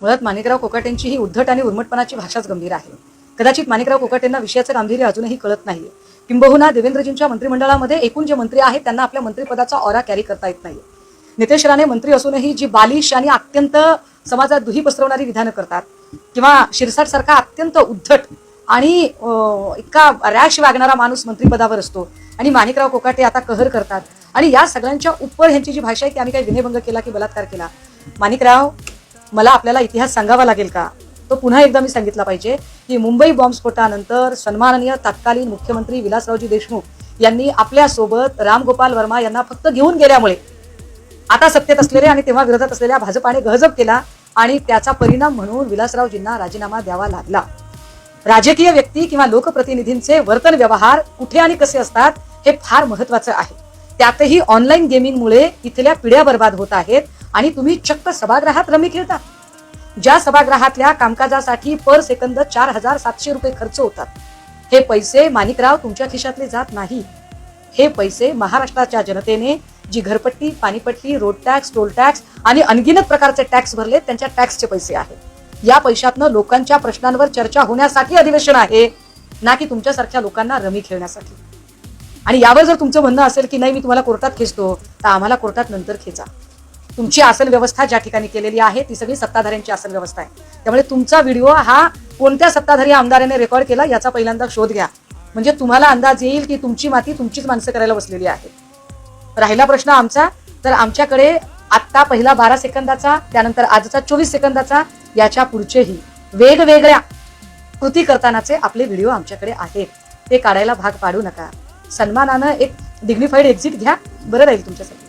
मुळात माणिकराव कोकाटेंची ही उद्धट आणि उर्मटपणाची भाषाच गंभीर आहे. कदाचित माणिकराव कोकाटेंना विषयाचं गांभीर्य अजूनही कळत नाहीये. किंबहुना देवेंद्रजींच्या मंत्रिमंडळामध्ये एकूण जे मंत्री आहेत त्यांना आपल्या मंत्रिपदाचा ऑरा कॅरी करता येत नाही. नितेश राणे मंत्री असूनही जी बालिश आणि अत्यंत समाजात दुही पसरवणारी विधानं करतात, किंवा शिरसाट सारखा अत्यंत उद्धट आणि इतका रॅश वागणारा माणूस मंत्रिपदावर असतो, आणि माणिकराव कोकाटे आता कहर करतात. आणि या सगळ्यांच्या उपर ह्यांची जी भाषा आहे की आम्ही काही विनयभंग केला की बलात्कार केला. माणिकराव, मला आपल्याला इतिहास सांगावा लागेल का? तो पुन्हा एकदा मी सांगितला पाहिजे की मुंबई बॉम्बस्फोटानंतर सन्माननीय तत्कालीन मुख्यमंत्री विलासरावजी देशमुख यांनी आपल्यासोबत रामगोपाल वर्मा यांना फक्त घेऊन गेल्यामुळे आता सत्तेत असलेले आणि तेव्हा विरोधात असलेल्या भाजपाने गहजब केला, आणि त्याचा परिणाम म्हणून विलासरावजींना राजीनामा द्यावा लागला. राजकीय व्यक्ती किंवा लोकप्रतिनिधींचे वर्तन व्यवहार कुठे आणि कसे असतात हे फार महत्वाचं आहे. त्यातही ऑनलाईन गेमिंगमुळे इथल्या पिढ्या बर्बाद होत आहेत, आणि तुम्ही चक्क सभागृहात रमी खेळता. ज्या सभागृहातल्या कामकाजासाठी पर सेकंद 4700 रुपये खर्च होतात, हे पैसे माणिकराव तुमच्या खिशातले जात नाही. हे पैसे महाराष्ट्राच्या जनतेने जी घरपट्टी, पाणीपट्टी, रोड टॅक्स, टोल टॅक्स आणि अनगिनत प्रकारचे टॅक्स भरले त्यांच्या टॅक्सचे पैसे आहेत. या पैशातनं लोकांच्या प्रश्नांवर चर्चा होण्यासाठी अधिवेशन आहे, ना की तुमच्यासारख्या लोकांना रमी खेळण्यासाठी. आणि यावर जर तुमचं म्हणणं असेल की नाही मी तुम्हाला कोर्टात खेचतो, तर आम्हाला कोर्टात नंतर खेचा. तुमची आसन व्यवस्था ज्या ठिकाणी केलेली आहे ती सगळी सत्ताधाऱ्यांची आसन व्यवस्था आहे. त्यामुळे तुमचा व्हिडिओ हा कोणत्या सत्ताधारी आमदाराने रेकॉर्ड केला याचा पहिल्यांदा शोध घ्या, म्हणजे तुम्हाला अंदाज येईल की तुमची माती तुमचीच माणसं करायला बसलेली आहे. राहिला प्रश्न आमचा, तर आमच्याकडे आत्ता पहिला 12 सेकंदाचा, त्यानंतर आजचा 24 सेकंदाचा, याच्या पुढचेही वेगवेगळ्या कृती करतानाचे आपले व्हिडिओ आमच्याकडे आहेत. ते काढायला भाग पाडू नका. सन्मानानं एक डिग्निफाईड एक्झिट घ्या, बरं राहील तुमच्यासाठी.